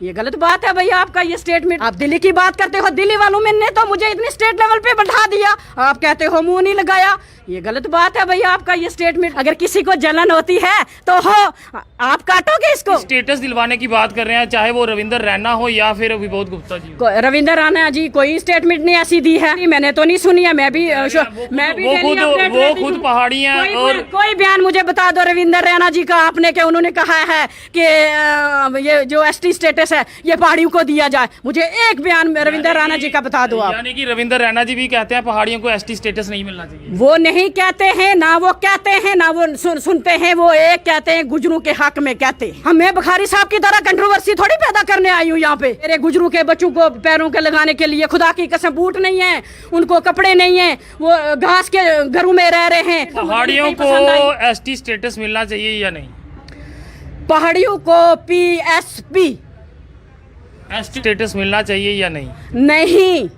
ये गलत बात है भैया आपका ये स्टेटमेंट। आप दिल्ली की बात करते हो, दिल्ली वालों ने तो मुझे इतनी स्टेट लेवल पे बैठा दिया, आप कहते हो मुंह नहीं लगाया। ये गलत बात है भैया आपका ये स्टेटमेंट। अगर किसी को जलन होती है तो हो, आप काटोगे इसको। स्टेटस दिलवाने की बात कर रहे हैं, चाहे वो रविंदर रैना हो या फिर विबोध गुप्ता जी। रविंदर रैना जी कोई स्टेटमेंट नहीं ऐसी दी है, मैंने तो नहीं सुनी है। मैं भी वो खुद पहाड़ी हैं। और कोई बयान मुझे बता दो रविंदर रैना जी का आपने कि उन्होंने कहा है कि ये जो एसटी स्टेटस है ये पहाड़ियों को दिया जाए। मुझे एक बयान रविंदर रैना जी का बता दो आप। यानी कि रविंदर रैना जी भी कहते हैं पहाड़ियों को एसटी स्टेटस नहीं मिलना चाहिए। वो नहीं कहते हैं, ना वो कहते हैं, ना वो सुनते हैं। वो एक कहते हैं गुजरों के हक में कहते हैं। मैं बुखारी साहब की तरह कंट्रोवर्सी थोड़ी पैदा करने आई हूँ यहाँ पे। मेरे गुजरों के बच्चों को पैरों के लगाने के लिए खुदा की कसम बूट नहीं है, उनको कपड़े नहीं है, वो घास के घरों में रह रहे हैं। पहाड़ियों को एसटी स्टेटस मिलना चाहिए या नहीं? पहाड़ियों को PSP एसटी स्टेटस मिलना चाहिए या नहीं? नहीं।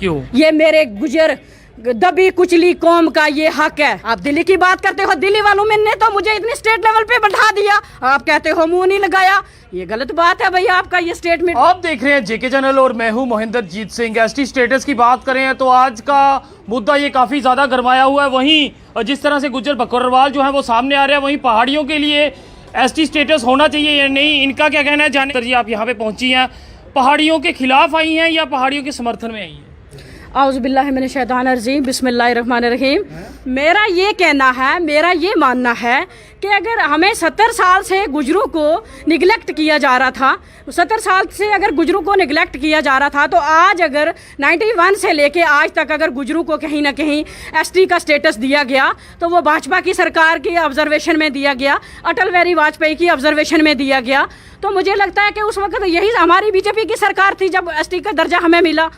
क्यों? ये मेरे गुजर दबी कुचली कौम का ये हक है। आप दिल्ली की बात करते हो, दिल्ली वालों ने तो मुझे इतनी स्टेट लेवल पे बैठा दिया, आप कहते हो मुंह नहीं लगाया। ये गलत बात है भैया आपका ये स्टेटमेंट। आप देख रहे हैं जेके चैनल और मैं हूं मोहिंदर जीत सिंह। एसटी स्टेटस की बात करें तो आज का मुद्दा ये काफी ज्यादा गरमाया हुआ है। वहीं जिस तरह से गुज्जर बकरवाल जो है वो सामने आ रहे हैं, वहीं पहाड़ियों के लिए एसटी स्टेटस होना चाहिए या नहीं, इनका क्या कहना है जाने। जी आप यहाँ पे पहुंची हैं, पहाड़ियों के खिलाफ आई हैं या पहाड़ियों के समर्थन में आई हैं? आउज़ुबिल्लाहि मिनश शैतानिर रजीम, बिस्मिल्लाहिर्रहमानिर्रहीम। मेरा ये कहना है, मेरा ये मानना है कि अगर हमें 70 साल से गुजरों को निगलेक्ट किया जा रहा था, 70 साल से अगर गुजरों को निगलेक्ट किया जा रहा था, तो आज अगर 91 से लेके आज तक अगर गुजरों को कहीं ना कहीं एसटी का स्टेटस दिया गया तो वो भाजपा की सरकार की ऑब्जर्वेशन में दिया गया, अटल बिहारी वाजपेयी की ऑब्जर्वेशन में दिया गया। तो मुझे लगता है कि उस वक्त यही हमारी बीजेपी की सरकार थी जब एसटी का दर्जा हमें मिला।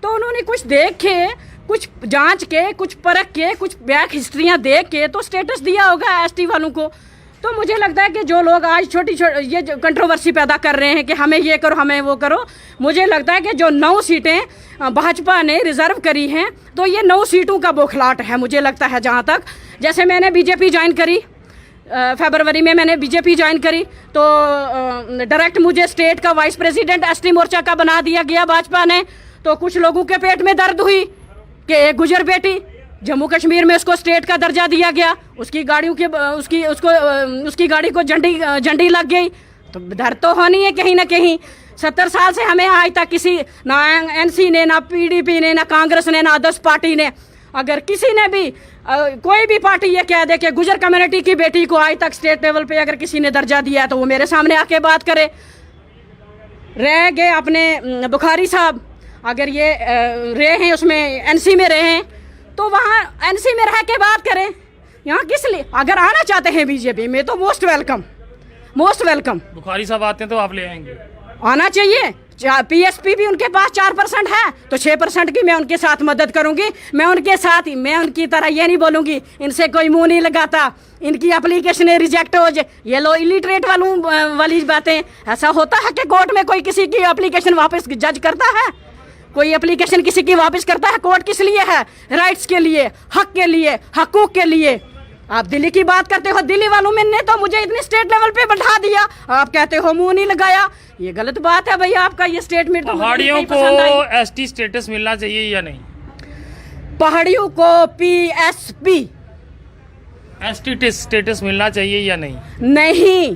तो उन्होंने कुछ देख के, कुछ जांच के, कुछ परख के, कुछ बैक हिस्ट्रियां देख के तो स्टेटस दिया होगा एसटी वालों को। तो मुझे लगता है कि जो लोग आज छोटी ये जो कंट्रोवर्सी पैदा कर रहे हैं कि हमें ये करो, हमें वो करो, मुझे लगता है कि जो 9 सीटें भाजपा ने रिजर्व करी हैं तो ये 9 सीटों का बौखलाट है। मुझे लगता है जहाँ तक, जैसे मैंने बीजेपी ज्वाइन करी, फरवरी में मैंने बीजेपी ज्वाइन करी तो डायरेक्ट मुझे स्टेट का वाइस प्रेसिडेंट एसटी मोर्चा का बना दिया गया भाजपा ने। तो कुछ लोगों के पेट में दर्द हुई कि एक गुजर बेटी जम्मू कश्मीर में उसको स्टेट का दर्जा दिया गया, उसकी गाड़ियों के उसकी गाड़ी को झंडी लग गई, तो दर्द तो होनी है कहीं ना कहीं। 70 साल से हमें आज तक किसी, ना एनसी ने, ना PDP ने, ना कांग्रेस ने, ना अदर्स पार्टी ने, अगर किसी ने भी कोई भी पार्टी ये कह दे कि गुजर कम्युनिटी की बेटी को आज तक स्टेट लेवल पे अगर किसी ने दर्जा दिया है तो वो मेरे सामने आके बात करे। रह गए अपने बुखारी साहब, अगर ये रहे हैं उसमें एनसी में रहे हैं तो वहाँ एनसी में रह के बात करें। यहाँ किस लिए, अगर आना चाहते हैं बीजेपी में तो most welcome, most welcome. Bukhari साहब आते हैं तो आप ले आएंगे? आना चाहिए। PSP भी उनके पास 4% है तो 6% की मैं उनके साथ मदद करूंगी। मैं उनके साथ ही, मैं उनकी तरह ये नहीं बोलूंगी इनसे कोई मुंह नहीं लगाता, इनकी एप्लीकेशन रिजेक्ट हो जाए, ये लो इलिटरेट वाली बातें। ऐसा होता है कि कोर्ट में कोई किसी की एप्लीकेशन वापस जज करता है? कोई एप्लीकेशन किसी की वापस करता है? कोर्ट किस लिए है? राइट्स के लिए, हक के लिए, हकूक के लिए। आप दिल्ली की बात करते हो, दिल्ली वालों ने तो मुझे इतनी स्टेट लेवल पे बैठा दिया, आप कहते हो मुंह नहीं लगाया। ये गलत बात है भैया आपका ये स्टेटमेंट। पहाड़ियों को एसटी स्टेटस मिलना चाहिए या नहीं? पहाड़ियों को PSP एसटी स्टेटस मिलना चाहिए या नहीं? नहीं।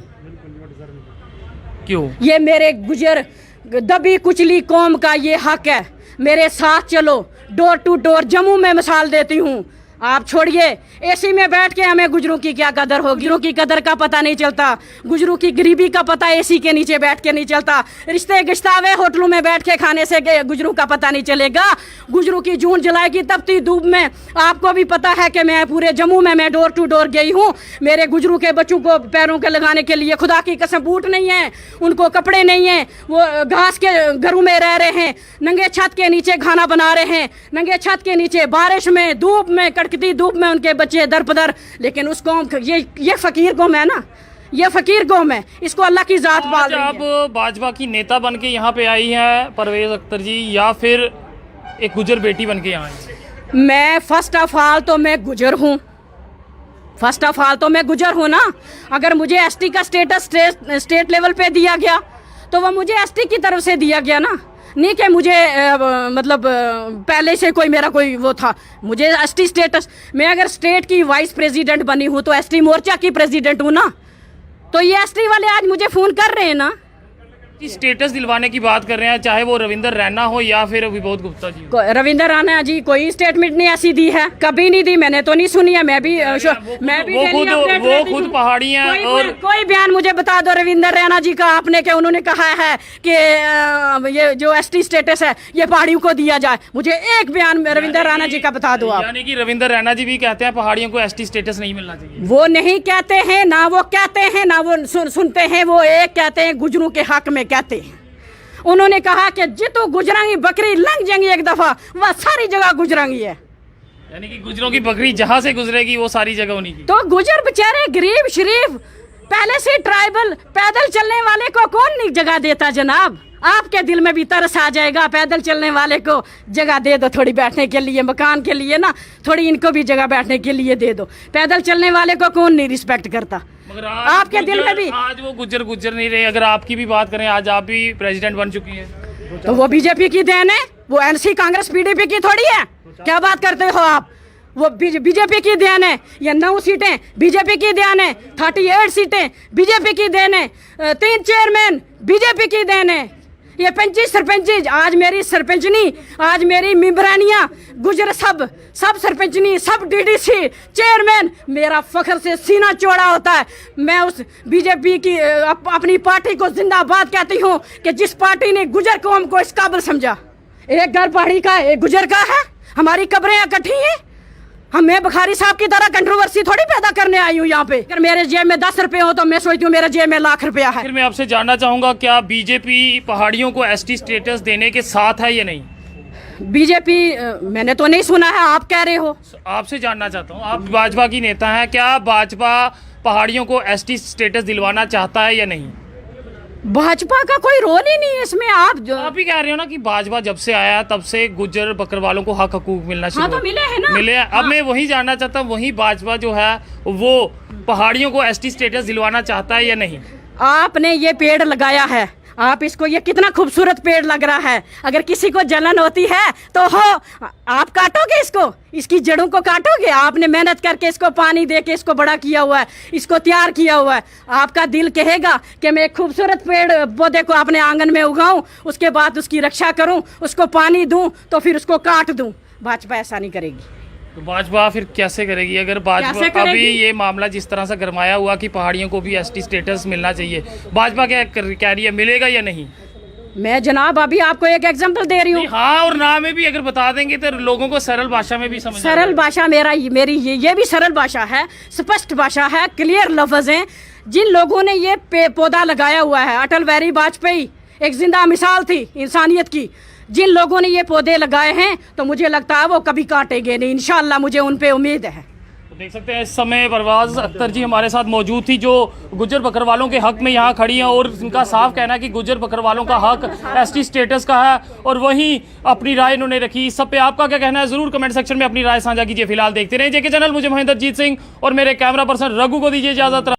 क्यों? ये मेरे गुजर दबी कुचली कौम का ये हक है। मेरे साथ चलो, डोर टू डोर जम्मू में मिसाल देती हूँ। आप छोड़िए, एसी में बैठ के हमें गुजरों की क्या कदर हो, गुजरों की कदर का पता नहीं चलता, गुजरों की गरीबी का पता एसी के नीचे बैठ के नहीं चलता, रिश्ते गिश्तावे होटलों में बैठ के खाने से गुजरों का पता नहीं चलेगा। गुजरों की जून जुलाई की तपती धूप में आपको भी पता है कि मैं पूरे जम्मू में मैं डोर टू डोर गई हूँ। मेरे गुजरों के बच्चों को पैरों के लगाने के लिए खुदा की कसम बूट नहीं है, उनको कपड़े नहीं हैं, वो घास के घरों में रह रहे हैं, नंगे छत के नीचे खाना बना रहे हैं, नंगे छत के नीचे बारिश में, धूप में, कड़कती धूप में उनके बच्चे दर पदर। लेकिन उस कौम, ये फकीर कौम है ना, ये फकीर कौम है, इसको अल्लाह की जात पाल रही है। आप भाजपा की नेता बन के यहाँ पे आई हैं परवेज अख्तर जी, या फिर एक गुजर बेटी बन के यहाँ आई? मैं फर्स्ट ऑफ ऑल तो मैं गुजर हूँ, फर्स्ट ऑफ ऑल तो मैं गुजर हूँ ना। अगर मुझे एसटी का स्टेटस स्टेट लेवल पे दिया गया तो वो मुझे एसटी की तरफ से दिया गया ना, नहीं कि मुझे मतलब पहले से कोई मेरा कोई वो था। मुझे एसटी स्टेटस, मैं अगर स्टेट की वाइस प्रेसिडेंट बनी हूँ तो एसटी मोर्चा की प्रेसिडेंट हूँ ना। तो ये एसटी वाले आज मुझे फ़ोन कर रहे हैं ना। स्टेटस दिलवाने की बात कर रहे हैं, चाहे वो रविंदर रैना हो या फिर विबोध गुप्ता जी। रविंदर राणा जी कोई स्टेटमेंट नहीं ऐसी दी है, कभी नहीं दी, मैंने तो नहीं सुनी है। मैं भी वो खुद पहाड़ी हैं। और कोई बयान मुझे बता दो रविंदर रैना जी का आपने, कि उन्होंने कहा है कि ये जो एसटी स्टेटस है ये पहाड़ियों को दिया जाए। मुझे एक बयान रविंदर रैना जी का बता दो आप। यानी कि रविंदर रैना जी भी कहते हैं पहाड़ियों को एसटी स्टेटस नहीं मिलना चाहिए। वो नहीं कहते हैं ना, वो कहते हैं ना वो सुनते हैं। वो एक कहते हैं गुजरों के हक में कहते हैं। उन्होंने कहा कि जितो गुजरांगी बकरी लंघ जाएंगी एक दफा, वह सारी जगह गुजरांगी है। यानी कि गुजरों की बकरी जहां से गुजरेगी वो सारी जगह उन्हीं की। तो गुजर बेचारे गरीब शरीफ, पहले से ट्राइबल, पैदल चलने वाले को कौन नहीं जगह देता जनाब? आपके दिल में भी तरस आ जाएगा, पैदल चलने वाले को जगह दे दो थोड़ी बैठने के लिए, मकान के लिए ना, थोड़ी इनको भी जगह बैठने के लिए दे दो। पैदल चलने वाले को कौन नहीं रिस्पेक्ट करता? मगर आपके दिल में भी आज वो गुजर नहीं रहे। अगर आपकी भी बात करें, आज आप भी प्रेसिडेंट बन चुकी हैं, तो वो बीजेपी की देन है, वो एनसी कांग्रेस पीडीपी की थोड़ी है। क्या बात करते हो आप? वो बीजेपी की देन है। ये 9 सीटें बीजेपी की देन है, 38 सीटें बीजेपी की देन है, 3 चेयरमैन बीजेपी की देन है। ये 25 सरपंच, आज मेरी सरपंचनी, आज मेरी मेंबरानियां गुजर सब सरपंचनी, सब डीडीसी चेयरमैन, मेरा फख्र से सीना चौड़ा होता है। मैं उस बीजेपी की अपनी पार्टी को जिंदाबाद कहती हूँ कि जिस पार्टी ने गुजर कौम को इस काबिल समझा। एक घर पहाड़ी का है, एक गुजर का है, हमारी कब्रें इकट्ठी हैं। मैं बुखारी साहब की तरह कंट्रोवर्सी थोड़ी पैदा करने आई हूँ यहाँ पे। अगर मेरे जेब में 10 रुपए हो तो मैं सोचती हूँ मेरे जेब में लाख रुपया है। फिर मैं आपसे जानना चाहूंगा, क्या बीजेपी पहाड़ियों को एसटी स्टेटस देने के साथ है या नहीं? बीजेपी मैंने तो नहीं सुना है, आप कह रहे हो। आपसे जानना चाहता हूँ, आप भाजपा की नेता हैं, क्या भाजपा पहाड़ियों को एसटी स्टेटस दिलवाना चाहता है या नहीं? भाजपा का कोई रोल ही नहीं है इसमें। आप ही कह रहे हो ना कि भाजपा जब से आया तब से गुज्जर बकरवालों को हक हकूक मिलना शुरू तो मिले हैं ना, मिले हैं। अब मैं वही जानना चाहता हूँ, वही भाजपा जो है वो पहाड़ियों को एसटी स्टेटस दिलवाना चाहता है या नहीं? आपने ये पेड़ लगाया है, आप इसको, ये कितना खूबसूरत पेड़ लग रहा है। अगर किसी को जलन होती है तो हो, आप काटोगे इसको, इसकी जड़ों को काटोगे। आपने मेहनत करके इसको पानी दे के इसको बड़ा किया हुआ है, इसको तैयार किया हुआ है। आपका दिल कहेगा कि मैं एक खूबसूरत पेड़ पौधे को अपने आंगन में उगाऊं, उसके बाद उसकी रक्षा करूं, उसको पानी दूं, तो फिर उसको काट दूं। भाजपा ऐसा नहीं करेगी। तो भाजपा फिर कैसे करेगी? अगर भाजपा अभी ये मामला जिस तरह से गरमाया हुआ कि पहाड़ियों को भी एसटी स्टेटस मिलना चाहिए, भाजपा क्या कह रही है, मिलेगा या नहीं? मैं जनाब अभी आपको एक एग्जांपल दे रही हूँ। हाँ और ना में भी अगर बता देंगे तो लोगों को सरल भाषा में भी समझ। सरल भाषा मेरी ये भी सरल भाषा है, स्पष्ट भाषा है, क्लियर लफ्ज हैं। जिन लोगों ने ये पौधा लगाया हुआ है, अटल बिहारी वाजपेयी एक जिंदा मिसाल थी इंसानियत की। जिन लोगों ने ये पौधे लगाए हैं तो मुझे लगता है वो कभी काटेंगे नहीं, इंशाल्लाह, मुझे उन पे उम्मीद है। तो देख सकते हैं इस समय परवाज अख्तर जी हमारे साथ मौजूद थी, जो गुज्जर बकरवालों के हक में यहाँ खड़ी हैं और इनका साफ कहना है कि गुज्जर बकरवालों का हक एसटी स्टेटस का है और वहीं अपनी राय इन्होंने रखी। इस सब पे आपका क्या कहना है, जरूर कमेंट सेक्शन में अपनी राय साझा कीजिए। फिलहाल देखते रहिए जेके चैनल। मुझे महेंद्र जीत सिंह और मेरे कैमरा पर्सन रघु को दीजिए इजाजत।